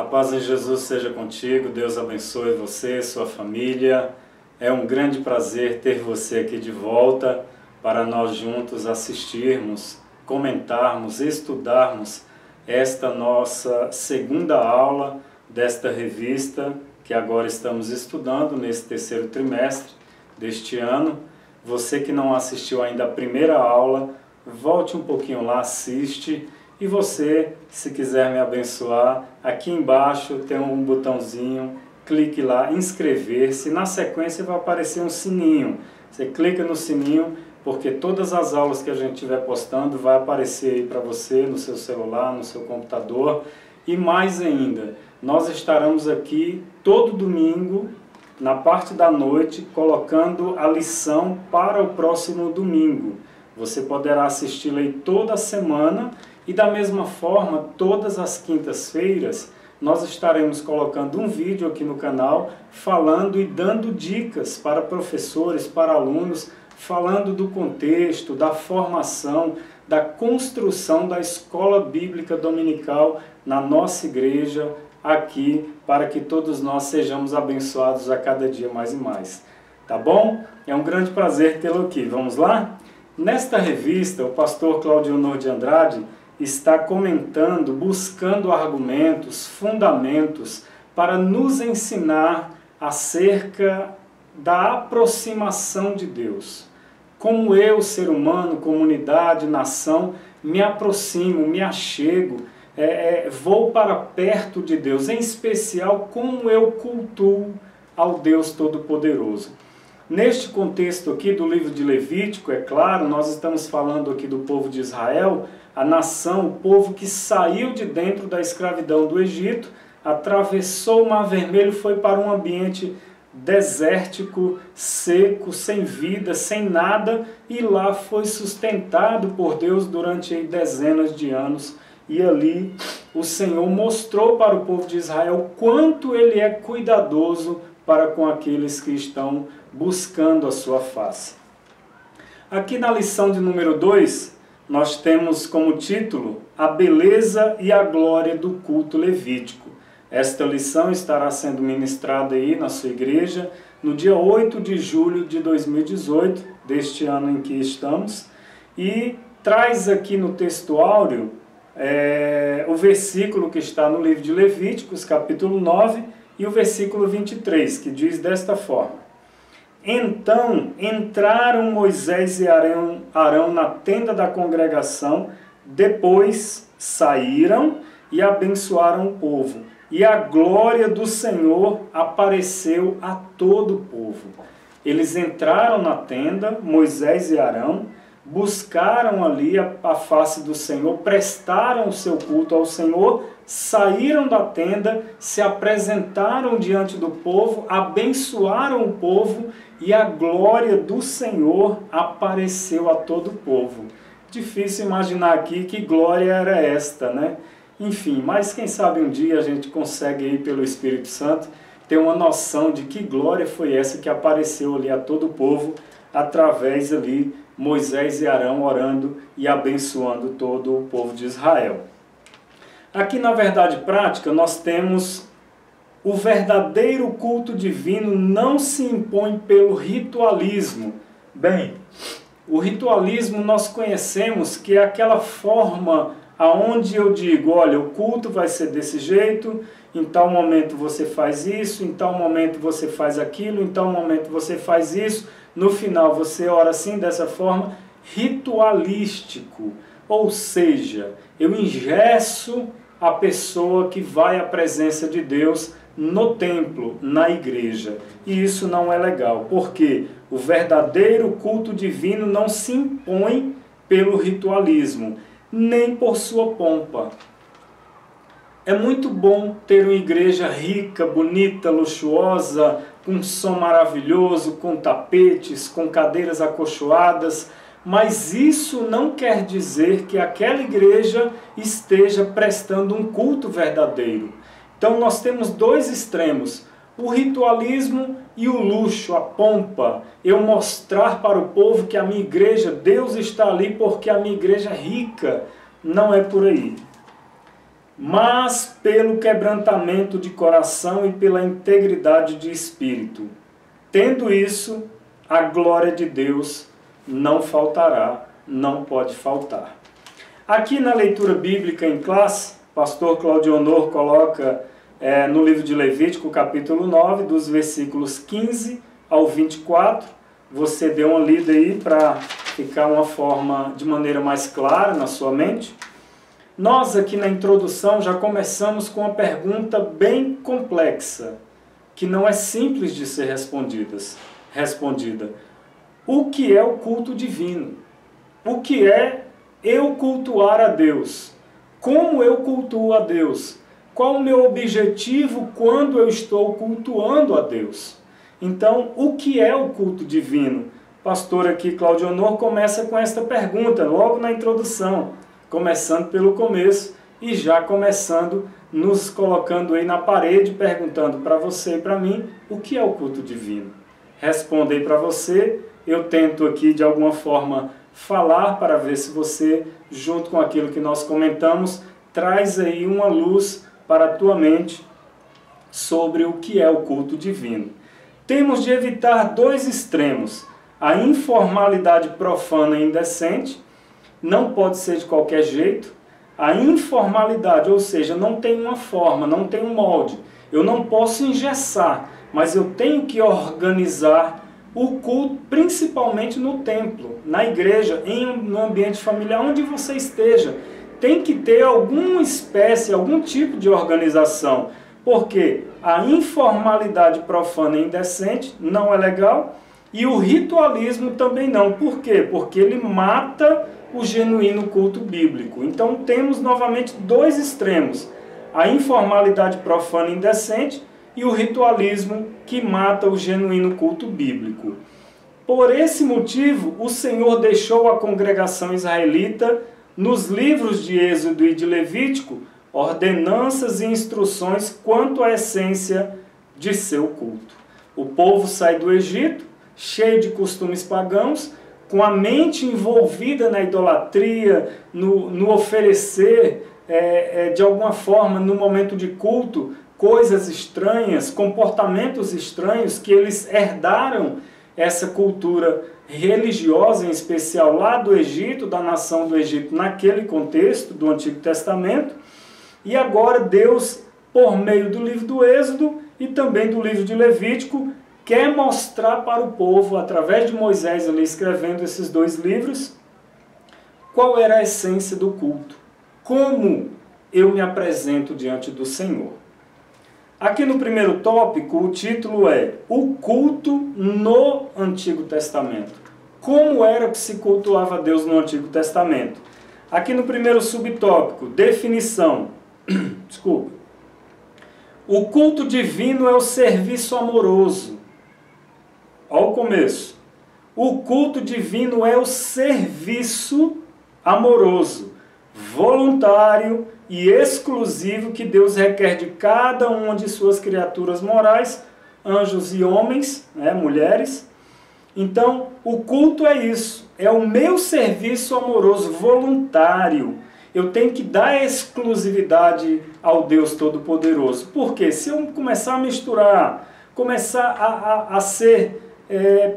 paz em Jesus seja contigo, Deus abençoe você, sua família. É um grande prazer ter você aqui de volta para nós juntos assistirmos, comentarmos, estudarmos esta nossa segunda aula desta revista que agora estamos estudando nesse terceiro trimestre deste ano. Você que não assistiu ainda a primeira aula, volte um pouquinho lá, assiste. E você, se quiser me abençoar, aqui embaixo tem um botãozinho, clique lá, inscrever-se. Na sequência vai aparecer um sininho. Você clica no sininho, porque todas as aulas que a gente estiver postando vai aparecer aí para você no seu celular, no seu computador. E mais ainda, nós estaremos aqui todo domingo, na parte da noite, colocando a lição para o próximo domingo. Você poderá assisti-la aí toda semana. E da mesma forma, todas as quintas-feiras, nós estaremos colocando um vídeo aqui no canal, falando e dando dicas para professores, para alunos, falando do contexto, da formação, da construção da escola bíblica dominical na nossa igreja, aqui, para que todos nós sejamos abençoados a cada dia mais e mais. Tá bom? É um grande prazer tê-lo aqui. Vamos lá? Nesta revista, o pastor Claudionor de Andrade está comentando, buscando argumentos, fundamentos para nos ensinar acerca da aproximação de Deus. Como eu, ser humano, comunidade, nação, me aproximo, me achego, vou para perto de Deus, em especial como eu cultuo ao Deus Todo-Poderoso. Neste contexto aqui do livro de Levítico, é claro, nós estamos falando aqui do povo de Israel, a nação, o povo que saiu de dentro da escravidão do Egito, atravessou o Mar Vermelho, foi para um ambiente desértico, seco, sem vida, sem nada, e lá foi sustentado por Deus durante dezenas de anos. E ali o Senhor mostrou para o povo de Israel quanto Ele é cuidadoso para com aqueles que estão buscando a sua face. Aqui na lição de número 2, nós temos como título A Beleza e a Glória do Culto Levítico. Esta lição estará sendo ministrada aí na sua igreja no dia 8 de julho de 2018, deste ano em que estamos, e traz aqui no texto áureo o versículo que está no livro de Levíticos, capítulo 9, e o versículo 23, que diz desta forma: Então entraram Moisés e Arão na tenda da congregação, depois saíram e abençoaram o povo. E a glória do Senhor apareceu a todo o povo. Eles entraram na tenda, Moisés e Arão, buscaram ali a face do Senhor, prestaram o seu culto ao Senhor, saíram da tenda, se apresentaram diante do povo, abençoaram o povo e a glória do Senhor apareceu a todo o povo. Difícil imaginar aqui que glória era esta, né? Enfim, mas quem sabe um dia a gente consegue aí pelo Espírito Santo ter uma noção de que glória foi essa que apareceu ali a todo o povo, através ali Moisés e Arão orando e abençoando todo o povo de Israel. Aqui na verdade prática nós temos o verdadeiro culto divino não se impõe pelo ritualismo. Bem, o ritualismo nós conhecemos que é aquela forma aonde eu digo, olha, o culto vai ser desse jeito, em tal momento você faz isso, em tal momento você faz aquilo, em tal momento você faz isso, no final você ora assim, dessa forma, ritualístico. Ou seja, eu engesso a pessoa que vai à presença de Deus no templo, na igreja. E isso não é legal, porque o verdadeiro culto divino não se impõe pelo ritualismo, nem por sua pompa. É muito bom ter uma igreja rica, bonita, luxuosa, com um som maravilhoso, com tapetes, com cadeiras acolchoadas, mas isso não quer dizer que aquela igreja esteja prestando um culto verdadeiro. Então nós temos dois extremos, o ritualismo e o luxo, a pompa. Eu mostrar para o povo que a minha igreja, Deus está ali porque a minha igreja é rica. Não é por aí. mas pelo quebrantamento de coração e pela integridade de espírito. Tendo isso, a glória de Deus não faltará, não pode faltar. Aqui na leitura bíblica em classe, o pastor Claudionor coloca no livro de Levítico, capítulo 9, dos versículos 15 ao 24. Você dê uma lida aí para ficar de maneira mais clara na sua mente. Nós aqui na introdução já começamos com uma pergunta bem complexa, que não é simples de ser respondida. O que é o culto divino? O que é eu cultuar a Deus? Como eu cultuo a Deus? Qual o meu objetivo quando eu estou cultuando a Deus? Então, o que é o culto divino? O pastor aqui, Claudionor, começa com esta pergunta, logo na introdução, começando pelo começo e já começando nos colocando aí na parede, perguntando para você e para mim, o que é o culto divino? Respondei para você, eu tento aqui de alguma forma falar para ver se você, junto com aquilo que nós comentamos, traz aí uma luz para a tua mente sobre o que é o culto divino. Temos de evitar dois extremos, a informalidade profana e indecente, não pode ser de qualquer jeito, a informalidade, ou seja, não tem uma forma, não tem um molde, eu não posso engessar, mas eu tenho que organizar o culto, principalmente no templo, na igreja, no ambiente familiar, onde você esteja. Tem que ter alguma espécie, algum tipo de organização, porque a informalidade profana e indecente não é legal e o ritualismo também não. Por quê? Porque ele mata o genuíno culto bíblico. Então temos novamente dois extremos, a informalidade profana e indecente e o ritualismo que mata o genuíno culto bíblico. Por esse motivo, o Senhor deixou a congregação israelita, nos livros de Êxodo e de Levítico, ordenanças e instruções quanto à essência de seu culto. O povo sai do Egito, cheio de costumes pagãos, com a mente envolvida na idolatria, no oferecer, de alguma forma, no momento de culto, coisas estranhas, comportamentos estranhos que eles herdaram essa cultura religiosa, em especial lá do Egito, da nação do Egito, naquele contexto do Antigo Testamento. E agora Deus, por meio do livro do Êxodo e também do livro de Levítico, quer mostrar para o povo, através de Moisés ali escrevendo esses dois livros, qual era a essência do culto. Como eu me apresento diante do Senhor. Aqui no primeiro tópico, o título é O culto no Antigo Testamento. Como era que se cultuava Deus no Antigo Testamento? Aqui no primeiro subtópico, definição. Desculpa. O culto divino é o serviço amoroso. Olha o começo. O culto divino é o serviço amoroso, voluntário e exclusivo que Deus requer de cada uma de suas criaturas morais, anjos e homens, mulheres. Então, o culto é isso, é o meu serviço amoroso voluntário. Eu tenho que dar exclusividade ao Deus Todo-Poderoso. Por quê? Se eu começar a misturar, começar a ser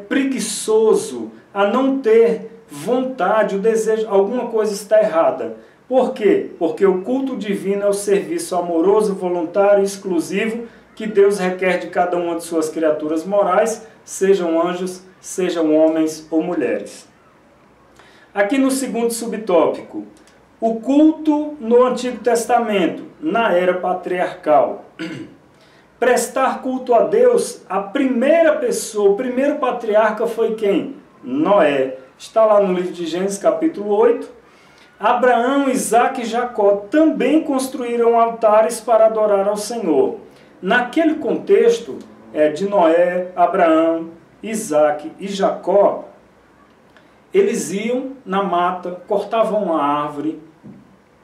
preguiçoso, a não ter vontade, o desejo, alguma coisa está errada. Por quê? Porque o culto divino é o serviço amoroso, voluntário e exclusivo que Deus requer de cada uma de suas criaturas morais, sejam anjos, sejam homens ou mulheres. Aqui no segundo subtópico, o culto no Antigo Testamento, na era patriarcal. Prestar culto a Deus, a primeira pessoa, o primeiro patriarca foi quem? Noé. Está lá no livro de Gênesis, capítulo 8. Abraão, Isaque e Jacó também construíram altares para adorar ao Senhor. Naquele contexto de Noé, Abraão, Isaque e Jacó, eles iam na mata, cortavam a árvore,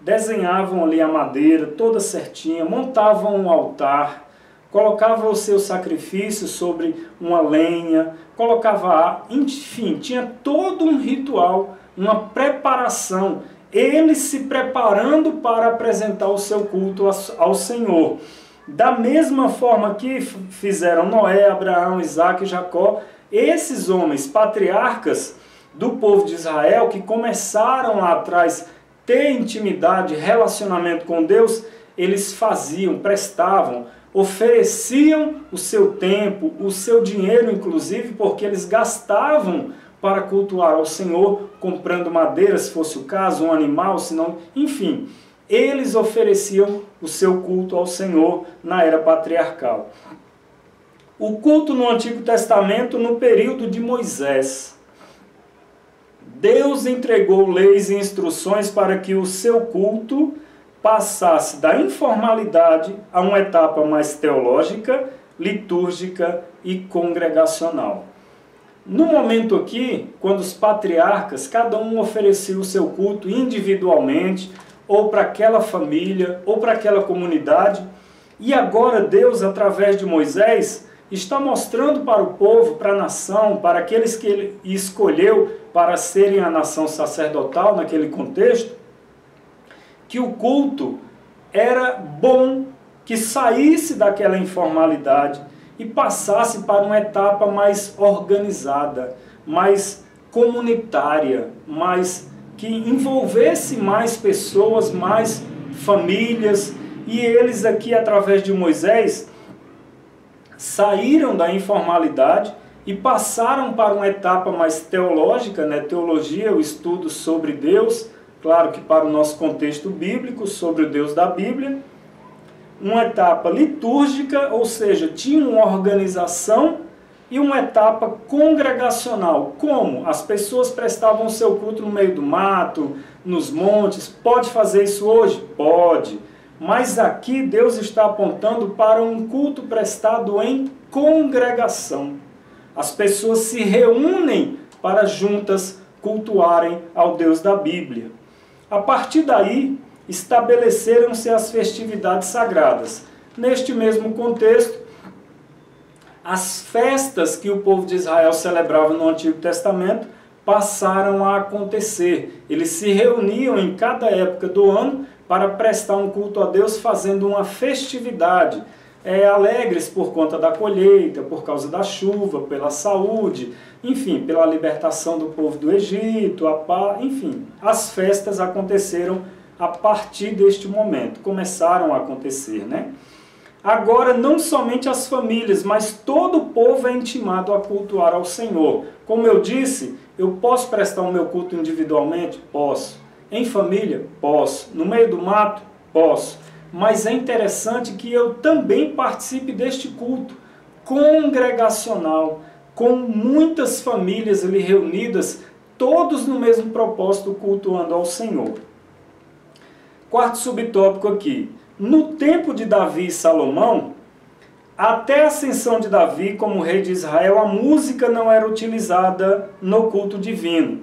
desenhavam ali a madeira toda certinha, montavam um altar, colocavam o seu sacrifício sobre uma lenha, colocava, enfim, tinha todo um ritual, uma preparação ele se preparando para apresentar o seu culto ao Senhor. Da mesma forma que fizeram Noé, Abraão, Isaac e Jacó, esses homens patriarcas do povo de Israel, que começaram lá atrás ter intimidade, relacionamento com Deus, eles faziam, prestavam, ofereciam o seu tempo, o seu dinheiro, inclusive, porque eles gastavam para cultuar ao Senhor, comprando madeira, se fosse o caso, um animal, se não, enfim, eles ofereciam o seu culto ao Senhor na era patriarcal. O culto no Antigo Testamento, no período de Moisés. Deus entregou leis e instruções para que o seu culto passasse da informalidade a uma etapa mais teológica, litúrgica e congregacional. No momento aqui, quando os patriarcas, cada um oferecia o seu culto individualmente, ou para aquela família, ou para aquela comunidade, e agora Deus, através de Moisés, está mostrando para o povo, para a nação, para aqueles que ele escolheu para serem a nação sacerdotal naquele contexto, que o culto era bom, que saísse daquela informalidade e passasse para uma etapa mais organizada, mais comunitária, mais que envolvesse mais pessoas, mais famílias. E eles aqui, através de Moisés, saíram da informalidade e passaram para uma etapa mais teológica, né? Teologia, o estudo sobre Deus, claro que para o nosso contexto bíblico, sobre o Deus da Bíblia. Uma etapa litúrgica, ou seja, tinha uma organização, e uma etapa congregacional. Como? As pessoas prestavam seu culto no meio do mato, nos montes. Pode fazer isso hoje? Pode. Mas aqui Deus está apontando para um culto prestado em congregação. As pessoas se reúnem para juntas cultuarem ao Deus da Bíblia. A partir daí, estabeleceram-se as festividades sagradas. Neste mesmo contexto, as festas que o povo de Israel celebrava no Antigo Testamento passaram a acontecer. Eles se reuniam em cada época do ano para prestar um culto a Deus, fazendo uma festividade, alegres por conta da colheita, por causa da chuva, pela saúde, enfim, pela libertação do povo do Egito, enfim, as festas aconteceram a partir deste momento, começaram a acontecer, né? Agora, não somente as famílias, mas todo o povo é intimado a cultuar ao Senhor. Como eu disse, eu posso prestar o meu culto individualmente? Posso. Em família? Posso. No meio do mato? Posso. Mas é interessante que eu também participe deste culto congregacional, com muitas famílias ali reunidas, todos no mesmo propósito, cultuando ao Senhor. Quarto subtópico aqui. No tempo de Davi e Salomão, até a ascensão de Davi como rei de Israel, a música não era utilizada no culto divino.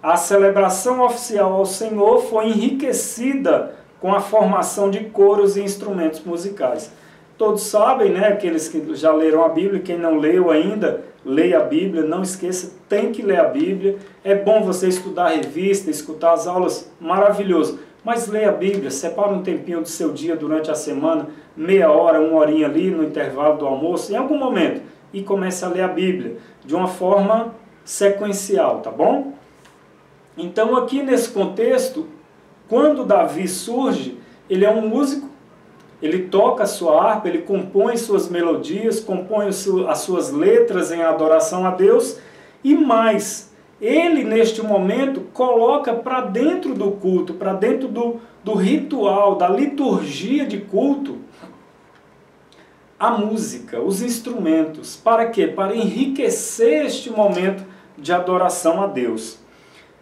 A celebração oficial ao Senhor foi enriquecida com a formação de coros e instrumentos musicais. Todos sabem, né, aqueles que já leram a Bíblia, quem não leu ainda, leia a Bíblia, não esqueça, tem que ler a Bíblia. É bom você estudar a revista, escutar as aulas, maravilhoso. Mas leia a Bíblia, separa um tempinho do seu dia durante a semana, meia hora, uma horinha ali no intervalo do almoço, em algum momento, e comece a ler a Bíblia de uma forma sequencial, tá bom? Então aqui nesse contexto, quando Davi surge, ele é um músico, ele toca a sua harpa, ele compõe suas melodias, compõe as suas letras em adoração a Deus, e mais, ele, neste momento, coloca para dentro do culto, para dentro do ritual, da liturgia de culto, a música, os instrumentos. Para quê? Para enriquecer este momento de adoração a Deus.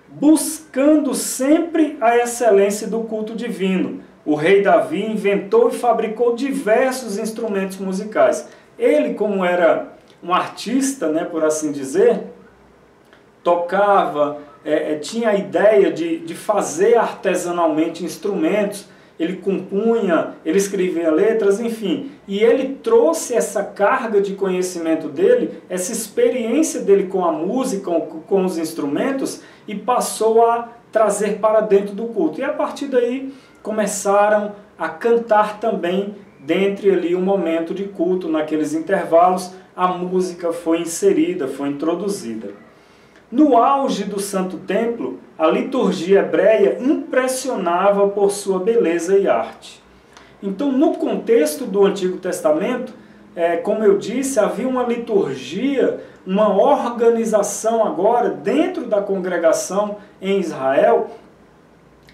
Buscando sempre a excelência do culto divino. O rei Davi inventou e fabricou diversos instrumentos musicais. Ele, como era um artista, né, por assim dizer, tocava, tinha a ideia de fazer artesanalmente instrumentos, ele compunha, ele escrevia letras, enfim. E ele trouxe essa carga de conhecimento dele, essa experiência dele com a música, com os instrumentos, e passou a trazer para dentro do culto. E a partir daí começaram a cantar também dentre ali um momento de culto, naqueles intervalos, a música foi inserida, foi introduzida. No auge do Santo Templo, a liturgia hebreia impressionava por sua beleza e arte. Então, no contexto do Antigo Testamento, como eu disse, havia uma liturgia, uma organização agora dentro da congregação em Israel,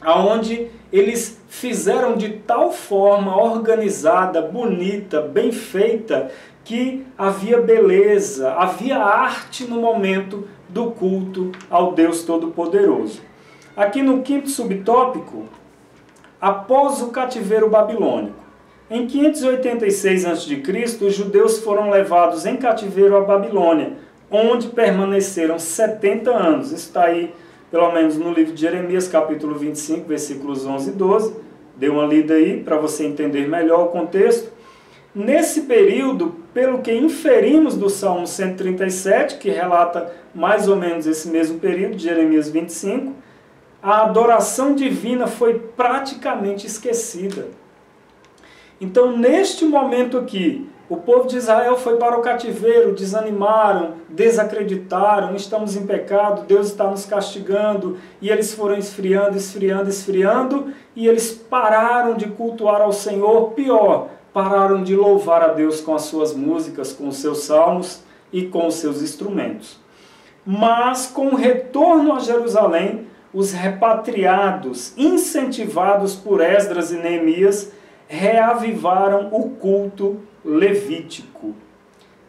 onde eles fizeram de tal forma organizada, bonita, bem feita, que havia beleza, havia arte no momento do culto ao Deus Todo-Poderoso. Aqui no quinto subtópico, após o cativeiro babilônico. Em 586 a.C., os judeus foram levados em cativeiro à Babilônia, onde permaneceram 70 anos. Isso está aí, pelo menos no livro de Jeremias, capítulo 25, versículos 11 e 12. Dê uma lida aí para você entender melhor o contexto. Nesse período, pelo que inferimos do Salmo 137, que relata mais ou menos esse mesmo período, de Jeremias 25, a adoração divina foi praticamente esquecida. Então, neste momento aqui, o povo de Israel foi para o cativeiro, desanimaram, desacreditaram, estamos em pecado, Deus está nos castigando, e eles foram esfriando, e eles pararam de cultuar ao Senhor, pior, pararam de louvar a Deus com as suas músicas, com os seus salmos e com os seus instrumentos. Mas, com o retorno a Jerusalém, os repatriados, incentivados por Esdras e Neemias, reavivaram o culto levítico.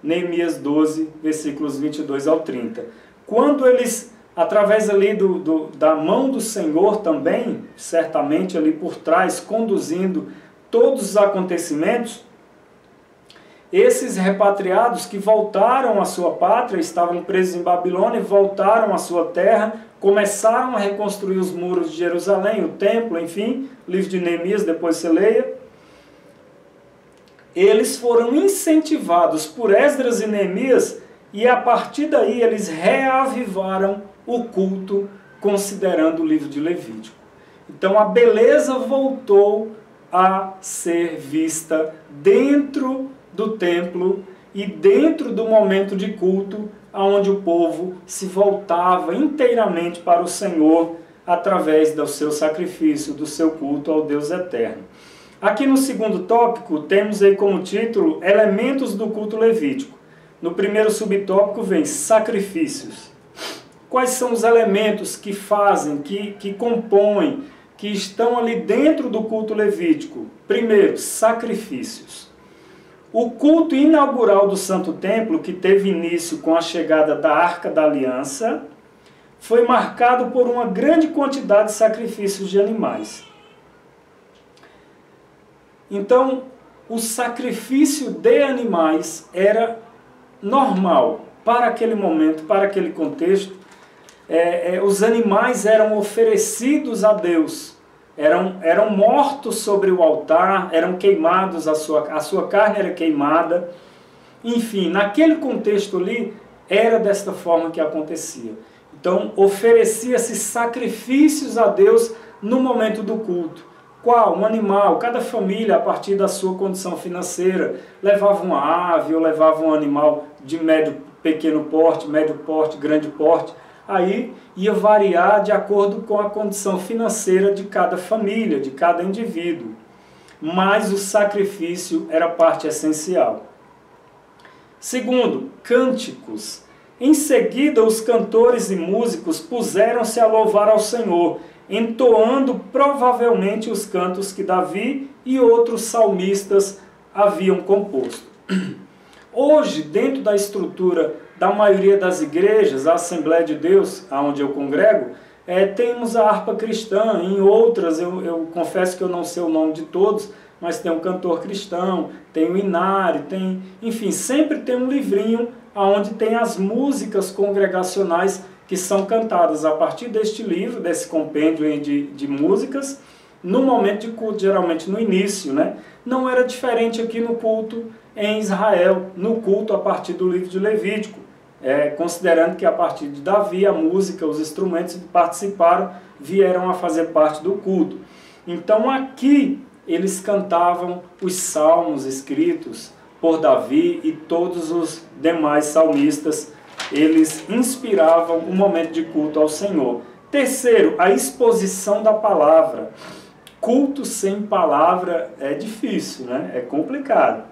Neemias 12, versículos 22 ao 30. Quando eles, através ali da mão do Senhor também, certamente ali por trás, conduzindo todos os acontecimentos, esses repatriados que voltaram à sua pátria, estavam presos em Babilônia, voltaram à sua terra, começaram a reconstruir os muros de Jerusalém, o templo, enfim, livro de Neemias, depois você leia. Eles foram incentivados por Esdras e Neemias e a partir daí eles reavivaram o culto considerando o livro de Levítico. Então a beleza voltou a ser vista dentro do templo e dentro do momento de culto, onde o povo se voltava inteiramente para o Senhor através do seu sacrifício, do seu culto ao Deus eterno. Aqui no segundo tópico, temos aí como título Elementos do culto levítico. No primeiro subtópico vem sacrifícios. Quais são os elementos que fazem, que compõem, que estão ali dentro do culto levítico? Primeiro, sacrifícios. O culto inaugural do Santo Templo, que teve início com a chegada da Arca da Aliança, foi marcado por uma grande quantidade de sacrifícios de animais. Então, o sacrifício de animais era normal para aquele momento, para aquele contexto. Os animais eram oferecidos a Deus, eram mortos sobre o altar, eram queimados, a sua carne era queimada. Enfim, naquele contexto ali, era desta forma que acontecia. Então, oferecia-se sacrifícios a Deus no momento do culto. Qual? Um animal. Cada família, a partir da sua condição financeira, levava uma ave ou levava um animal de pequeno porte, médio porte, grande porte. Aí ia variar de acordo com a condição financeira de cada família, de cada indivíduo. Mas o sacrifício era parte essencial. Segundo, cânticos. Em seguida, os cantores e músicos puseram-se a louvar ao Senhor, entoando provavelmente os cantos que Davi e outros salmistas haviam composto. Hoje, dentro da estrutura da maioria das igrejas, a Assembleia de Deus, onde eu congrego, temos a harpa cristã. Em outras, eu confesso que eu não sei o nome de todos, mas tem um cantor cristão, tem o inário, enfim, sempre tem um livrinho onde tem as músicas congregacionais que são cantadas a partir deste livro, desse compêndio de músicas, no momento de culto, geralmente no início, né? Não era diferente aqui no culto em Israel, no culto a partir do livro de Levítico. considerando que a partir de Davi, a música, os instrumentos que participaram, vieram a fazer parte do culto. Então aqui eles cantavam os salmos escritos por Davi e todos os demais salmistas, eles inspiravam o momento de culto ao Senhor. Terceiro, a exposição da palavra. Culto sem palavra é difícil, né? É complicado.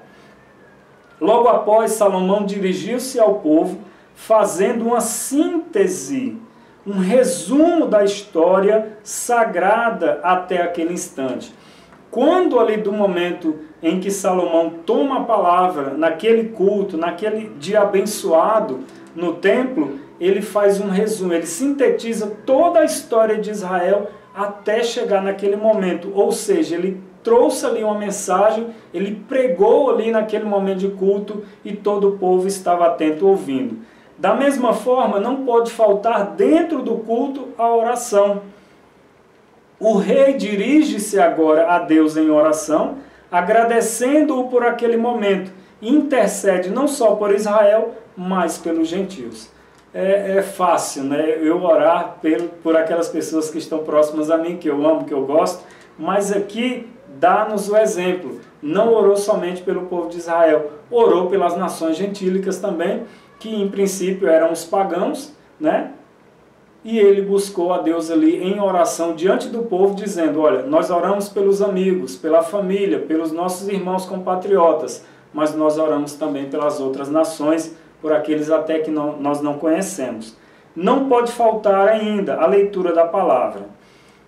Logo após, Salomão dirigiu-se ao povo, fazendo uma síntese, um resumo da história sagrada até aquele instante. Quando ali do momento em que Salomão toma a palavra, naquele culto, naquele dia abençoado no templo, ele faz um resumo, ele sintetiza toda a história de Israel até chegar naquele momento. Ou seja, ele trouxe ali uma mensagem, ele pregou ali naquele momento de culto e todo o povo estava atento ouvindo. Da mesma forma, não pode faltar dentro do culto a oração. O rei dirige-se agora a Deus em oração, agradecendo-o por aquele momento, e intercede não só por Israel, mas pelos gentios. É fácil, né, eu orar por aquelas pessoas que estão próximas a mim, que eu amo, que eu gosto, mas aqui dá-nos o exemplo. Não orou somente pelo povo de Israel, orou pelas nações gentílicas também, que em princípio eram os pagãos, né? E ele buscou a Deus ali em oração diante do povo, dizendo, olha, nós oramos pelos amigos, pela família, pelos nossos irmãos compatriotas, mas nós oramos também pelas outras nações, por aqueles até que nós não conhecemos. Não pode faltar ainda a leitura da palavra.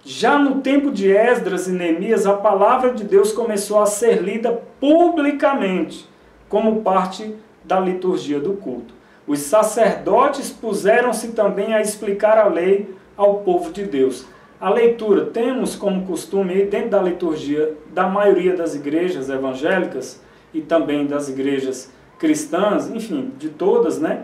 Já no tempo de Esdras e Neemias, a palavra de Deus começou a ser lida publicamente, como parte da liturgia do culto. Os sacerdotes puseram-se também a explicar a lei ao povo de Deus. A leitura, temos como costume, dentro da liturgia da maioria das igrejas evangélicas e também das igrejas cristãs, enfim, de todas, né?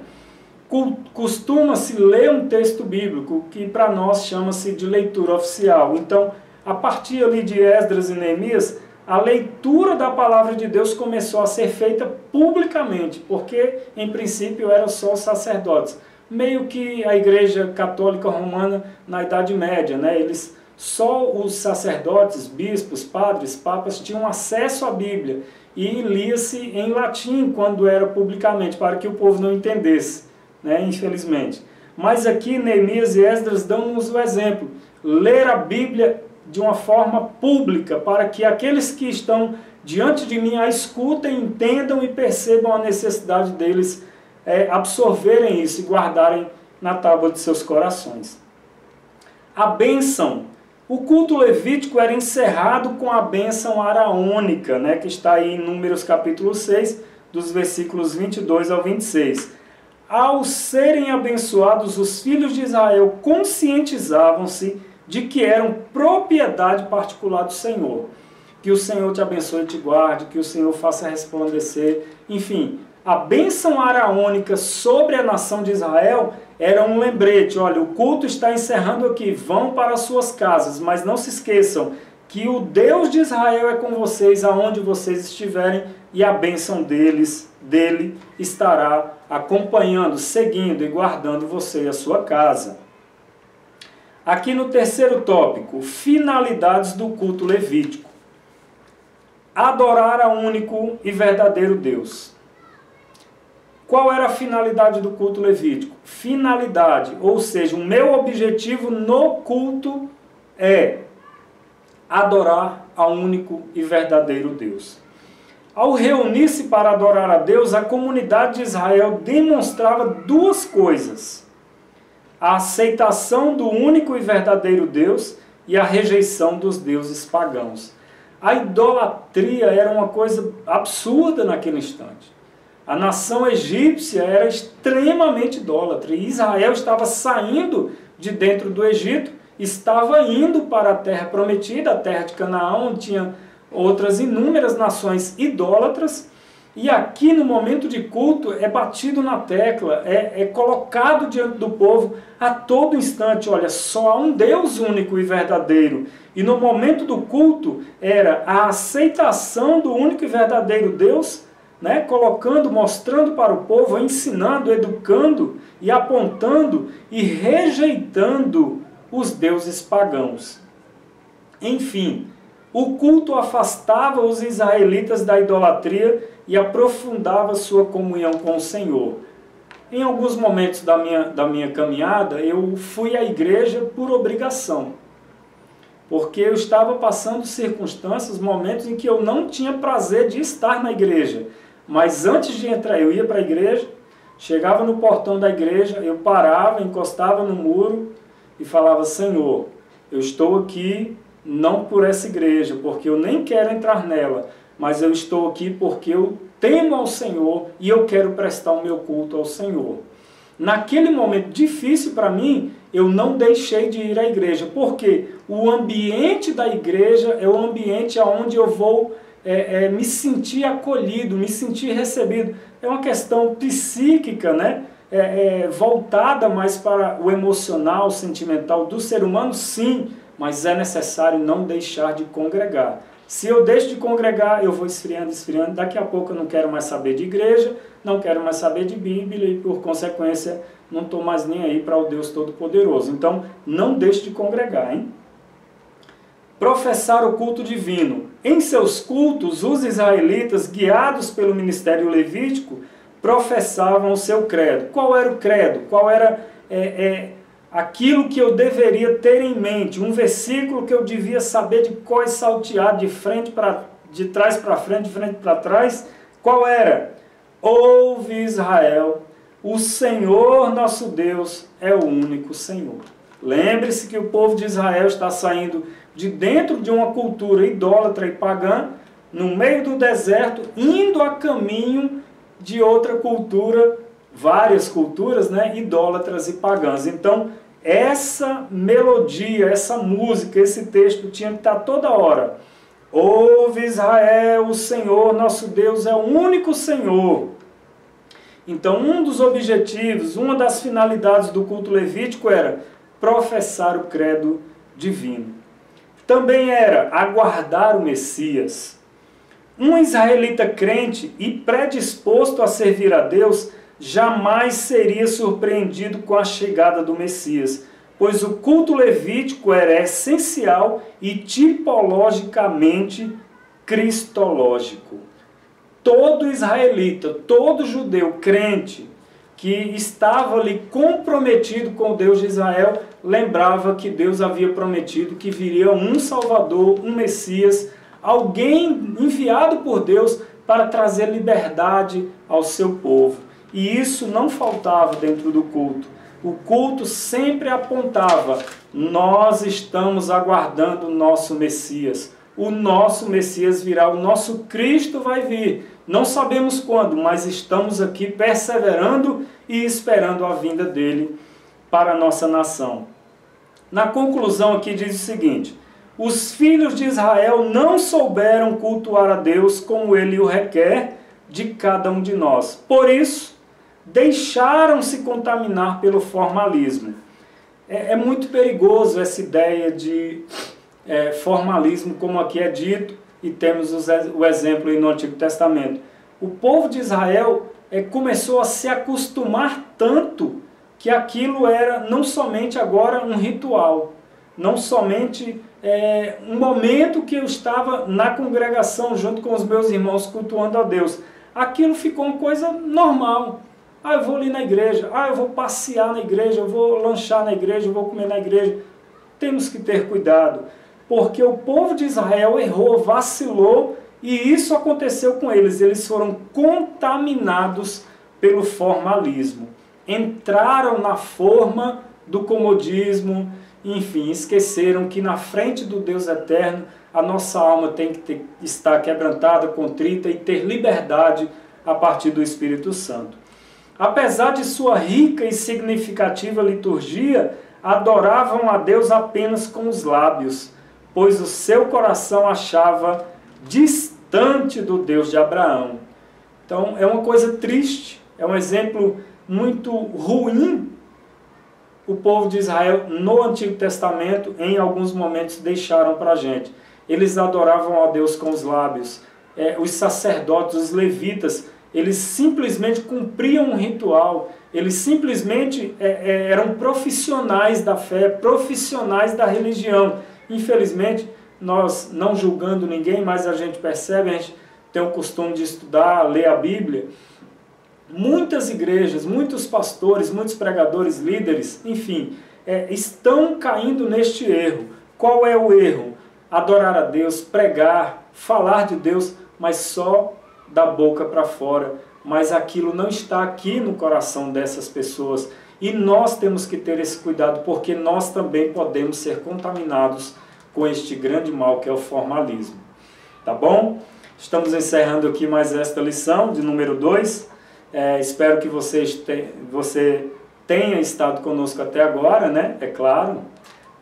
Costuma-se ler um texto bíblico, que para nós chama-se de leitura oficial. Então, a partir ali de Esdras e Neemias, a leitura da palavra de Deus começou a ser feita publicamente, porque em princípio eram só os sacerdotes. Meio que a igreja católica romana na Idade Média, né? Só os sacerdotes, bispos, padres, papas tinham acesso à Bíblia e lia-se em latim quando era publicamente, para que o povo não entendesse, né? Infelizmente. Mas aqui Neemias e Esdras dão-nos o exemplo, ler a Bíblia de uma forma pública, para que aqueles que estão diante de mim a escutem, entendam e percebam a necessidade deles absorverem isso e guardarem na tábua de seus corações. A bênção. O culto levítico era encerrado com a bênção araônica, né, que está aí em Números capítulo 6, dos versículos 22 ao 26. Ao serem abençoados, os filhos de Israel conscientizavam-se de que eram propriedade particular do Senhor. Que o Senhor te abençoe e te guarde, que o Senhor faça resplandecer. Enfim, a bênção araônica sobre a nação de Israel era um lembrete. Olha, o culto está encerrando aqui, vão para as suas casas, mas não se esqueçam que o Deus de Israel é com vocês, aonde vocês estiverem, e a bênção dele estará acompanhando, seguindo e guardando você e a sua casa. Aqui no terceiro tópico, finalidades do culto levítico. Adorar a único e verdadeiro Deus. Qual era a finalidade do culto levítico? Finalidade, ou seja, o meu objetivo no culto é adorar a único e verdadeiro Deus. Ao reunir-se para adorar a Deus, a comunidade de Israel demonstrava duas coisas: a aceitação do único e verdadeiro Deus e a rejeição dos deuses pagãos. A idolatria era uma coisa absurda naquele instante. A nação egípcia era extremamente idólatra e Israel estava saindo de dentro do Egito, estava indo para a terra prometida, a terra de Canaã, onde tinha outras inúmeras nações idólatras. E aqui no momento de culto é batido na tecla, é colocado diante do povo a todo instante, olha, só há um Deus único e verdadeiro. E no momento do culto era a aceitação do único e verdadeiro Deus, né, colocando, mostrando para o povo, ensinando, educando e apontando e rejeitando os deuses pagãos. Enfim, o culto afastava os israelitas da idolatria e aprofundava sua comunhão com o Senhor. Em alguns momentos da minha caminhada, eu fui à igreja por obrigação, porque eu estava passando circunstâncias, momentos em que eu não tinha prazer de estar na igreja. Mas antes de entrar, eu ia para a igreja, chegava no portão da igreja, eu parava, encostava no muro e falava: Senhor, eu estou aqui não por essa igreja, porque eu nem quero entrar nela, mas eu estou aqui porque eu temo ao Senhor e eu quero prestar o meu culto ao Senhor. Naquele momento difícil para mim, eu não deixei de ir à igreja, porque o ambiente da igreja é o ambiente onde eu vou me sentir acolhido, me sentir recebido. É uma questão psíquica, né? Voltada mais para o emocional, sentimental do ser humano, sim, mas é necessário não deixar de congregar. Se eu deixo de congregar, eu vou esfriando, daqui a pouco eu não quero mais saber de igreja, não quero mais saber de Bíblia e, por consequência, não estou mais nem aí para o Deus Todo-Poderoso. Então, não deixe de congregar, hein? Professar o culto divino. Em seus cultos, os israelitas, guiados pelo ministério levítico, professavam o seu credo. Qual era o credo? Qual era aquilo que eu deveria ter em mente? Um versículo que eu devia saber de cor e saltear, de trás para frente, de frente para trás. Qual era? Ouve, Israel, o Senhor nosso Deus é o único Senhor. Lembre-se que o povo de Israel está saindo de dentro de uma cultura idólatra e pagã, no meio do deserto, indo a caminho de outra cultura, várias culturas, né, idólatras e pagãs. Então, essa melodia, essa música, esse texto tinha que estar toda hora. Ouve, Israel, o Senhor nosso Deus é o único Senhor. Então, um dos objetivos, uma das finalidades do culto levítico era professar o credo divino. Também era aguardar o Messias. Um israelita crente e predisposto a servir a Deus jamais seria surpreendido com a chegada do Messias, pois o culto levítico era essencial e tipologicamente cristológico. Todo israelita, todo judeu crente que estava ali comprometido com o Deus de Israel, lembrava que Deus havia prometido que viria um Salvador, um Messias, alguém enviado por Deus para trazer liberdade ao seu povo. E isso não faltava dentro do culto. O culto sempre apontava: nós estamos aguardando o nosso Messias. O nosso Messias virá, o nosso Cristo vai vir. Não sabemos quando, mas estamos aqui perseverando e esperando a vinda dele para a nossa nação. Na conclusão aqui diz o seguinte: os filhos de Israel não souberam cultuar a Deus como ele o requer de cada um de nós. Por isso, deixaram-se contaminar pelo formalismo. É muito perigoso essa ideia de formalismo, como aqui é dito, e temos o exemplo aí no Antigo Testamento. O povo de Israel começou a se acostumar tanto que aquilo era não somente agora um ritual, não somente um momento que eu estava na congregação junto com os meus irmãos cultuando a Deus. Aquilo ficou uma coisa normal. Eu vou ali na igreja, eu vou passear na igreja, eu vou lanchar na igreja, eu vou comer na igreja. Temos que ter cuidado, porque o povo de Israel errou, vacilou, e isso aconteceu com eles. Eles foram contaminados pelo formalismo. Entraram na forma do comodismo, enfim, esqueceram que na frente do Deus eterno a nossa alma tem que estar quebrantada, contrita e ter liberdade a partir do Espírito Santo. Apesar de sua rica e significativa liturgia, adoravam a Deus apenas com os lábios, pois o seu coração achava distante do Deus de Abraão. Então é uma coisa triste, é um exemplo muito ruim. O povo de Israel no Antigo Testamento, em alguns momentos, deixaram para a gente. Eles adoravam a Deus com os lábios, os sacerdotes, os levitas, eles simplesmente cumpriam um ritual, eles simplesmente eram profissionais da fé, profissionais da religião. Infelizmente, nós não julgando ninguém, mas a gente percebe, a gente tem o costume de estudar, ler a Bíblia. Muitas igrejas, muitos pastores, muitos pregadores, líderes, enfim, estão caindo neste erro. Qual é o erro? Adorar a Deus, pregar, falar de Deus, mas só da boca para fora. Mas aquilo não está aqui no coração dessas pessoas. E nós temos que ter esse cuidado, porque nós também podemos ser contaminados com este grande mal que é o formalismo. Tá bom? Estamos encerrando aqui mais esta lição de número 2. Espero que você tenha estado conosco até agora, né? É claro,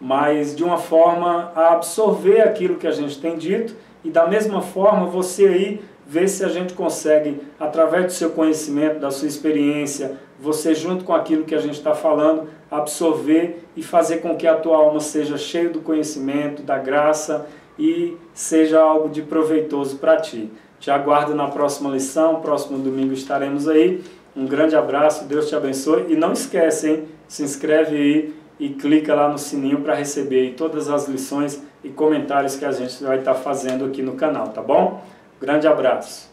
mas de uma forma a absorver aquilo que a gente tem dito e da mesma forma você aí ver se a gente consegue, através do seu conhecimento, da sua experiência, você junto com aquilo que a gente está falando, absorver e fazer com que a tua alma seja cheia do conhecimento, da graça e seja algo de proveitoso para ti. Te aguardo na próxima lição, próximo domingo estaremos aí. Um grande abraço, Deus te abençoe. E não esquece, hein? Se inscreve aí e clica lá no sininho para receber aí todas as lições e comentários que a gente vai estar fazendo aqui no canal, tá bom? Grande abraço.